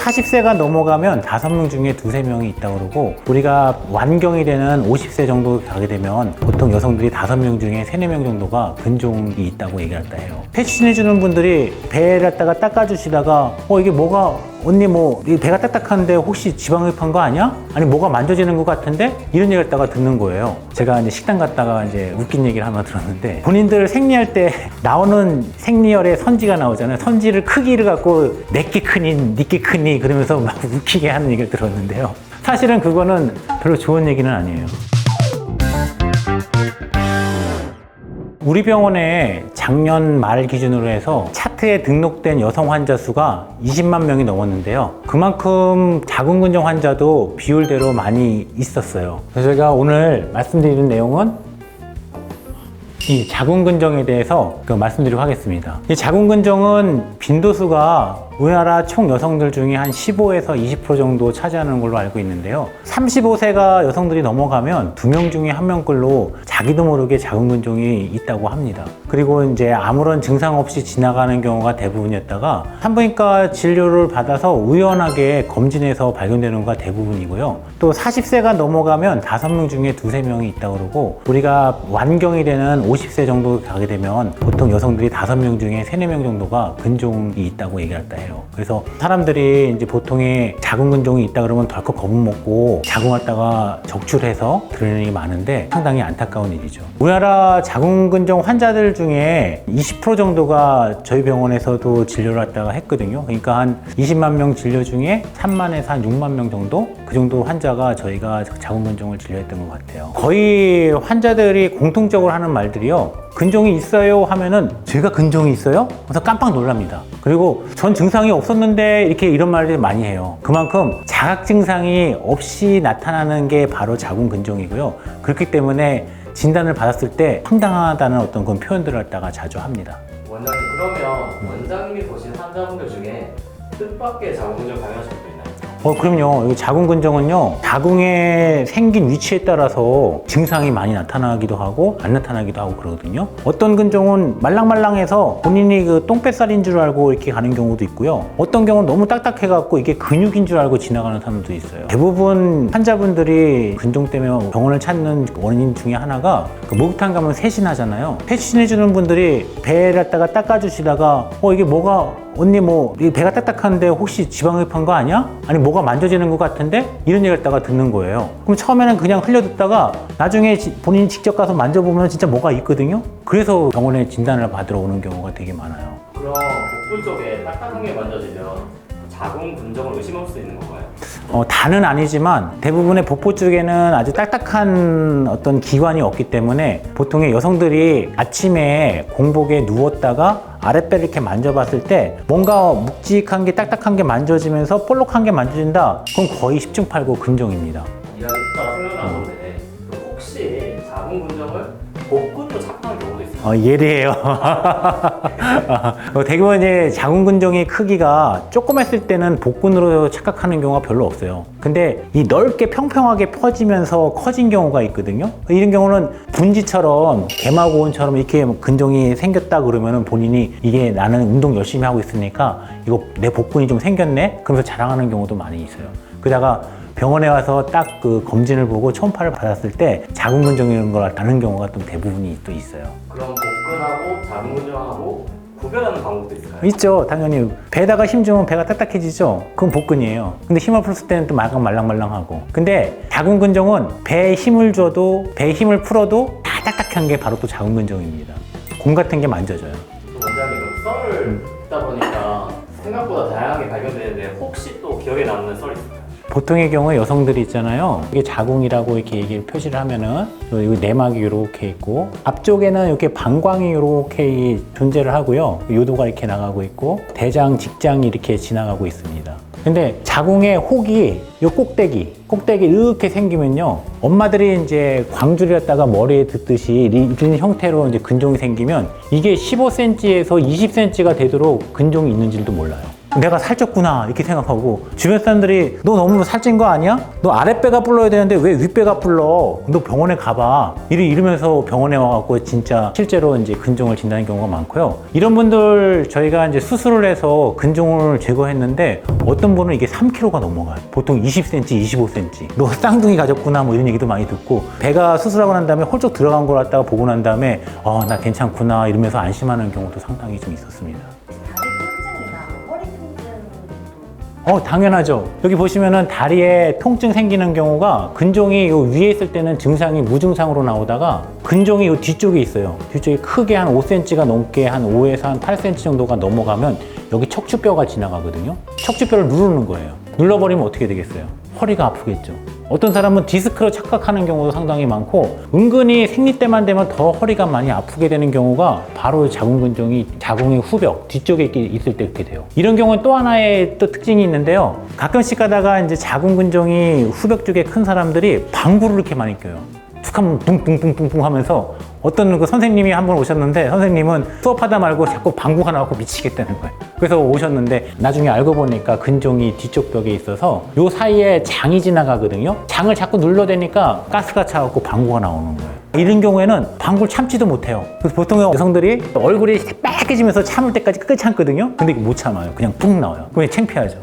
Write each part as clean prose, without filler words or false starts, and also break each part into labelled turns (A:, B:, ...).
A: 40세가 넘어가면 5명 중에 2~3명이 있다고 그러고, 우리가 완경이 되는 50세 정도 가게 되면 보통 여성들이 5명 중에 3~4명 정도가 근종이 있다고 얘기할다 해요. 패친해주는 분들이 배를 갖다가 닦아주시다가 이게 뭐가, 언니 이 배가 딱딱한데 혹시 지방흡입한 거 아니야? 아니 뭐가 만져지는 것 같은데? 이런 얘기를 갖다가 듣는 거예요. 제가 이제 식당 갔다가 이제 웃긴 얘기를 하나 들었는데, 본인들 생리할 때 나오는 생리혈에 선지가 나오잖아요. 선지를 크기를 갖고 내게 크니 니게 크니 그러면서 막 웃기게 하는 얘기를 들었는데요. 사실은 그거는 별로 좋은 얘기는 아니에요. 우리 병원에 작년 말 기준으로 해서 차트에 등록된 여성 환자 수가 20만 명이 넘었는데요. 그만큼 자궁근종 환자도 비율대로 많이 있었어요. 그래서 제가 오늘 말씀드리는 내용은 이 자궁근종에 대해서 말씀드리도록 하겠습니다. 이 자궁근종은 빈도수가 우리나라 총 여성들 중에 한 15에서 20% 정도 차지하는 걸로 알고 있는데요. 35세가 여성들이 넘어가면 2명 중에 1명꼴로 자기도 모르게 자궁근종이 있다고 합니다. 그리고 이제 아무런 증상 없이 지나가는 경우가 대부분이었다가 산부인과 진료를 받아서 우연하게 검진해서 발견되는 것가 대부분이고요. 또 40세가 넘어가면 5명 중에 2~3명이 있다고 그러고, 우리가 완경이 되는 50세 정도 가게 되면 보통 여성들이 5명 중에 3~4명 정도가 근종이 있다고 얘기할다 해요. 그래서 사람들이 이제 보통에 자궁근종이 있다 그러면 덜컥 겁을 먹고 자궁 갖다가 적출해서 드러내는 게 많은데 상당히 안타까운 일이죠. 우리나라 자궁근종 환자들 중에 20% 정도가 저희 병원에서도 진료를 갖다가 했거든요. 그러니까 한 20만 명 진료 중에 3만에서 한 6만 명 정도? 그 정도 환자가 저희가 자궁근종을 진료했던 것 같아요. 거의 환자들이 공통적으로 하는 말들이요, 근종이 있어요 하면은 제가 근종이 있어요? 그래서 깜빡 놀랍니다. 그리고 전 증상이 없었는데 이런 말을 많이 해요. 그만큼 자각 증상이 없이 나타나는 게 바로 자궁근종이고요. 그렇기 때문에 진단을 받았을 때 황당하다는 어떤 그런 표현들을 갖다가 자주 합니다.
B: 원장님, 그러면 원장님이 보신 환자분들 중에 뜻밖의 자궁근종 발견하신 분이 있나요?
A: 그럼요. 이 자궁근종은요, 자궁에 생긴 위치에 따라서 증상이 많이 나타나기도 하고 안 나타나기도 하고 그러거든요. 어떤 근종은 말랑말랑해서 본인이 그 똥뱃살인 줄 알고 이렇게 가는 경우도 있고요. 어떤 경우는 너무 딱딱해갖고 이게 근육인 줄 알고 지나가는 사람도 있어요. 대부분 환자분들이 근종 때문에 병원을 찾는 원인 중에 하나가 목욕탕 가면 세신하잖아요. 세신해주는 분들이 배를 갖다가 닦아주시다가 이게 뭐가, 언니 이 배가 딱딱한데 혹시 지방흡입한 거 아니야? 아니 뭐가 만져지는 것 같은데? 이런 얘기를 갖다가 듣는 거예요. 그럼 처음에는 그냥 흘려듣다가 나중에 본인이 직접 가서 만져보면 진짜 뭐가 있거든요. 그래서 병원에 진단을 받으러 오는 경우가 되게 많아요.
B: 그럼 복부 쪽에 딱딱한 게 만져지면 자궁근종을 의심할 수 있는 건가요?
A: 다는 아니지만 대부분의 복부 쪽에는 아주 딱딱한 어떤 기관이 없기 때문에 보통의 여성들이 아침에 공복에 누웠다가 아랫배를 이렇게 만져봤을 때 뭔가 묵직한 게 딱딱한 게 만져지면서 볼록한 게 만져진다? 그럼 거의 10중 8구 근종입니다.
B: 이야기 듣다가 생각난 건데, 혹시 자궁근종을 복근으로 착각하는 경우도 있어요?
A: 예리해요. 대부분 이제 자궁근종의 크기가 조그맸을 때는 복근으로 착각하는 경우가 별로 없어요. 근데 이 넓게 평평하게 퍼지면서 커진 경우가 있거든요. 이런 경우는 분지처럼 개마고원처럼 이렇게 근종이 생겼다 그러면은 본인이 이게 나는 운동 열심히 하고 있으니까 이거 내 복근이 좀 생겼네? 그러면서 자랑하는 경우도 많이 있어요. 그러다가 병원에 와서 딱 그 검진을 보고 초음파를 받았을 때 자궁근종인 걸 아는 경우가 또 대부분이 또 있어요.
B: 그럼 복근하고 자궁근종하고 구별하는 방법도 있을까요?
A: 있죠. 당연히 배에다가 힘 주면 배가 딱딱해지죠. 그건 복근이에요. 근데 힘을 풀었을 때는 또 약간 말랑말랑하고. 근데 자궁근종은 배에 힘을 줘도, 배에 힘을 풀어도 다 딱딱한 게 바로 또 자궁근종입니다. 곰 같은 게 만져져요.
B: 원장님, 썰을 듣다 보니까 생각보다 다양하게 발견되는데 혹시 또 기억에 남는 썰이 있을까요?
A: 보통의 경우에 여성들이 있잖아요. 이게 자궁이라고 이렇게 얘기를 표시를 하면은 여기 내막이 이렇게 있고 앞쪽에는 이렇게 방광이 이렇게 존재를 하고요. 요도가 이렇게 나가고 있고 대장, 직장이 이렇게 지나가고 있습니다. 근데 자궁의 혹이 요 꼭대기 이렇게 생기면요. 엄마들이 이제 광주를 갖다가 머리에 듣듯이 이런 형태로 이제 근종이 생기면 이게 15cm에서 20cm가 되도록 근종이 있는지도 몰라요. 내가 살쪘구나 이렇게 생각하고, 주변 사람들이 너 너무 살찐 거 아니야? 너 아랫배가 불러야 되는데 왜 윗배가 불러? 너 병원에 가봐. 이러면서 병원에 와갖고 진짜 실제로 이제 근종을 진단하는 경우가 많고요. 이런 분들 저희가 이제 수술을 해서 근종을 제거했는데 어떤 분은 이게 3kg가 넘어가요. 보통 20cm, 25cm. 너 쌍둥이 가졌구나 뭐 이런 얘기도 많이 듣고, 배가 수술하고 난 다음에 홀쭉 들어간 걸 갖다가 보고 난 다음에 나 괜찮구나 이러면서 안심하는 경우도 상당히 좀 있었습니다.
C: 다리 통증이나 허리 통증도
A: 당연하죠. 여기 보시면은 다리에 통증 생기는 경우가 근종이 요 위에 있을 때는 증상이 무증상으로 나오다가 근종이 요 뒤쪽에 있어요. 뒤쪽에 크게 한 5cm가 넘게 한 5에서 한 8cm 정도가 넘어가면 여기 척추뼈가 지나가거든요. 척추뼈를 누르는 거예요. 눌러버리면 어떻게 되겠어요? 허리가 아프겠죠. 어떤 사람은 디스크로 착각하는 경우도 상당히 많고, 은근히 생리 때만 되면 더 허리가 많이 아프게 되는 경우가 바로 자궁근종이 자궁의 후벽 뒤쪽에 있을 때 그렇게 돼요. 이런 경우는 또 하나의 또 특징이 있는데요. 가끔씩 가다가 이제 자궁근종이 후벽 쪽에 큰 사람들이 방구를 이렇게 많이 껴요. 툭 하면 뿡뿡뿡뿡뿡 하면서, 어떤 그 선생님이 한 번 오셨는데, 선생님은 수업하다 말고 자꾸 방구가 나오고 미치겠다는 거예요. 그래서 오셨는데 나중에 알고 보니까 근종이 뒤쪽 벽에 있어서 요 사이에 장이 지나가거든요. 장을 자꾸 눌러대니까 가스가 차갖고 방구가 나오는 거예요. 이런 경우에는 방구를 참지도 못해요. 그래서 보통 여성들이 얼굴이 빨개지면서 참을 때까지 끝까지 참거든요. 근데 이거 못 참아요. 그냥 뿡 나와요. 그냥 창피하죠.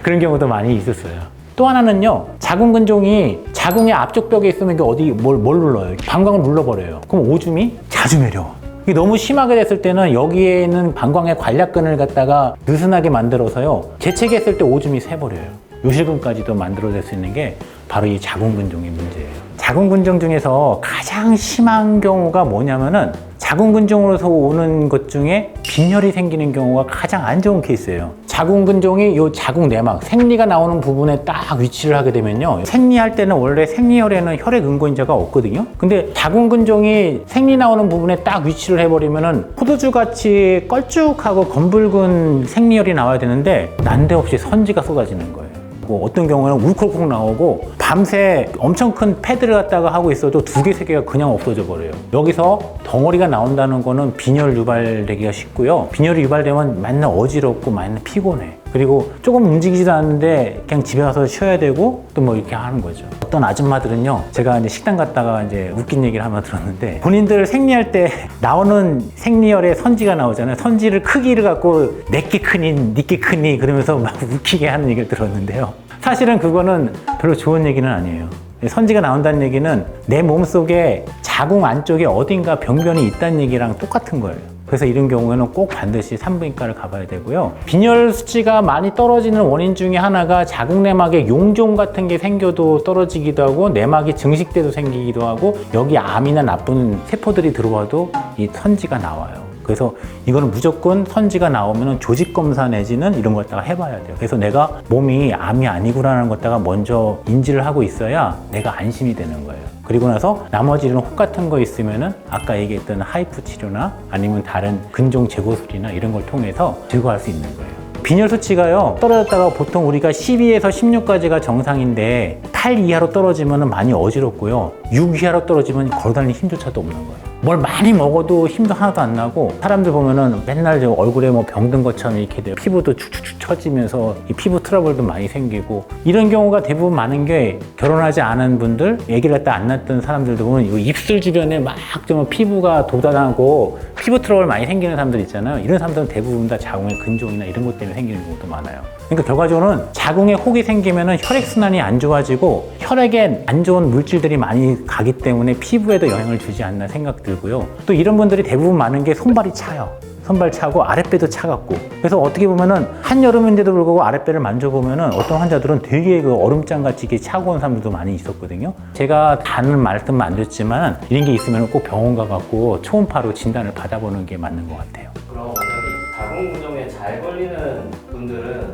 A: 그런 경우도 많이 있었어요. 또 하나는요, 자궁근종이 자궁의 앞쪽 벽에 있으면 이게 어디 뭘 눌러요. 방광을 눌러버려요. 그럼 오줌이 자주 내려와. 이게 너무 심하게 됐을 때는 여기에 있는 방광의 관략근을 갖다가 느슨하게 만들어서요, 재채기했을 때 오줌이 새버려요. 요실금까지도 만들어낼 수 있는 게 바로 이 자궁근종의 문제예요. 자궁근종 중에서 가장 심한 경우가 뭐냐면은, 자궁근종으로서 오는 것 중에 빈혈이 생기는 경우가 가장 안 좋은 케이스예요. 자궁근종이 요 자궁 내막, 생리가 나오는 부분에 딱 위치를 하게 되면요, 생리할 때는 원래 생리혈에는 혈액 응고인자가 없거든요. 근데 자궁근종이 생리 나오는 부분에 딱 위치를 해버리면은 포도주같이 껄쭉하고 검붉은 생리혈이 나와야 되는데 난데없이 선지가 쏟아지는 거예요. 어떤 경우는 울컥울컥 나오고, 밤새 엄청 큰 패드를 갖다가 하고 있어도 2개, 3개가 그냥 없어져 버려요. 여기서 덩어리가 나온다는 거는 빈혈 유발되기가 쉽고요. 빈혈이 유발되면 맨날 어지럽고 맨날 피곤해. 그리고 조금 움직이지도 않는데 그냥 집에 가서 쉬어야 되고 또 뭐 이렇게 하는 거죠. 어떤 아줌마들은요, 제가 이제 식당 갔다가 이제 웃긴 얘기를 한번 들었는데, 본인들 생리할 때 나오는 생리혈에 선지가 나오잖아요. 선지를 크기를 갖고 내게 크니 니게 크니 그러면서 막 웃기게 하는 얘기를 들었는데요. 사실은 그거는 별로 좋은 얘기는 아니에요. 선지가 나온다는 얘기는 내 몸속에 자궁 안쪽에 어딘가 병변이 있다는 얘기랑 똑같은 거예요. 그래서 이런 경우에는 꼭 반드시 산부인과를 가봐야 되고요. 빈혈 수치가 많이 떨어지는 원인 중에 하나가 자궁내막에 용종 같은 게 생겨도 떨어지기도 하고, 내막이 증식돼도 생기기도 하고, 여기 암이나 나쁜 세포들이 들어와도 이 선지가 나와요. 그래서 이거는 무조건 선지가 나오면 조직 검사 내지는 이런 걸 갖다가 해봐야 돼요. 그래서 내가 몸이 암이 아니구나라는 것 갖다가 먼저 인지를 하고 있어야 내가 안심이 되는 거예요. 그리고 나서 나머지 이런 혹 같은 거 있으면은 아까 얘기했던 하이프 치료나 아니면 다른 근종 제거술이나 이런 걸 통해서 제거할 수 있는 거예요. 빈혈 수치가요, 떨어졌다가 보통 우리가 12에서 16까지가 정상인데 8 이하로 떨어지면 많이 어지럽고요, 6 이하로 떨어지면 걸어다니는 힘조차도 없는 거예요. 뭘 많이 먹어도 힘도 하나도 안 나고, 사람들 보면은 맨날 얼굴에 뭐 병든 것처럼 이렇게 돼요. 피부도 축축축 처지면서 이 피부 트러블도 많이 생기고, 이런 경우가 대부분 많은 게 결혼하지 않은 분들, 아기를 갖다 안 낳았던 사람들도 보면 이 입술 주변에 막 좀 피부가 돋아나고 피부 트러블 많이 생기는 사람들 있잖아요. 이런 사람들은 대부분 다 자궁의 근종이나 이런 것 때문에 생기는 경우도 많아요. 그러니까 결과적으로는 자궁에 혹이 생기면은 혈액순환이 안 좋아지고 혈액에 안 좋은 물질들이 많이 가기 때문에 피부에도 영향을 주지 않나 생각 들고요. 또 이런 분들이 대부분 많은 게 손발이 차요. 손발 차고 아랫배도 차갑고, 그래서 어떻게 보면은 한여름인데도 불구하고 아랫배를 만져보면은 어떤 환자들은 되게 그 얼음장같이 이렇게 차고 온 사람들도 많이 있었거든요. 제가 다는 말씀은 안 드렸지만 이런 게 있으면 꼭 병원 가갖고 초음파로 진단을 받아보는 게 맞는 것 같아요.
B: 그럼 원장님, 자궁근종에 잘 걸리는 분들은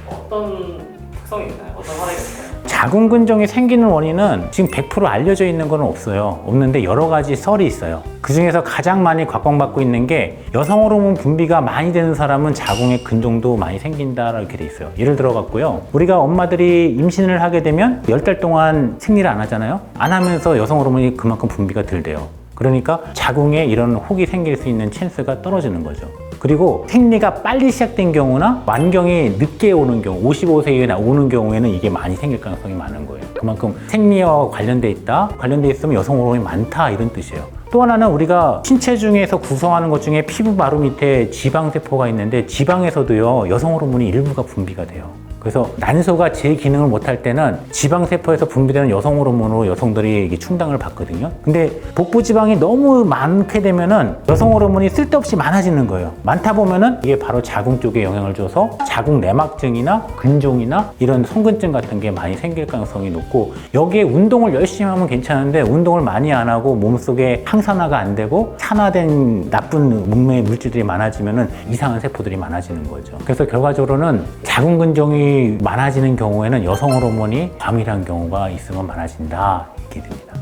B: 어떤 특성이 있나요? 어떤 활약이 있나요?
A: 자궁근종이 생기는 원인은 지금 100% 알려져 있는 건 없어요. 없는데 여러 가지 썰이 있어요. 그 중에서 가장 많이 각광받고 있는 게, 여성 호르몬 분비가 많이 되는 사람은 자궁에 근종도 많이 생긴다 이렇게 돼 있어요. 예를 들어 갖고요, 우리가 엄마들이 임신을 하게 되면 10달 동안 생리를 안 하잖아요. 안 하면서 여성 호르몬이 그만큼 분비가 덜 돼요. 그러니까 자궁에 이런 혹이 생길 수 있는 찬스가 떨어지는 거죠. 그리고 생리가 빨리 시작된 경우나 만경이 늦게 오는 경우, 55세에 오는 경우에는 이게 많이 생길 가능성이 많은 거예요. 그만큼 생리와 관련돼 있다, 관련돼 있으면 여성 호르몬이 많다 이런 뜻이에요. 또 하나는 우리가 신체 중에서 구성하는 것 중에 피부 바로 밑에 지방세포가 있는데 지방에서도요 여성 호르몬이 일부가 분비가 돼요. 그래서 난소가 제 기능을 못할 때는 지방세포에서 분비되는 여성 호르몬으로 여성들이 이게 충당을 받거든요. 근데 복부 지방이 너무 많게 되면은 여성 호르몬이 쓸데없이 많아지는 거예요. 많다 보면은 이게 바로 자궁 쪽에 영향을 줘서 자궁 내막증이나 근종이나 이런 성근증 같은 게 많이 생길 가능성이 높고, 여기에 운동을 열심히 하면 괜찮은데 운동을 많이 안 하고 몸속에 항산화가 안 되고 산화된 나쁜 몸의 물질들이 많아지면은 이상한 세포들이 많아지는 거죠. 그래서 결과적으로는 자궁 근종이 많아지는 경우에는 여성 호르몬이 과밀한 경우가 있으면 많아진다 이렇게 됩니다.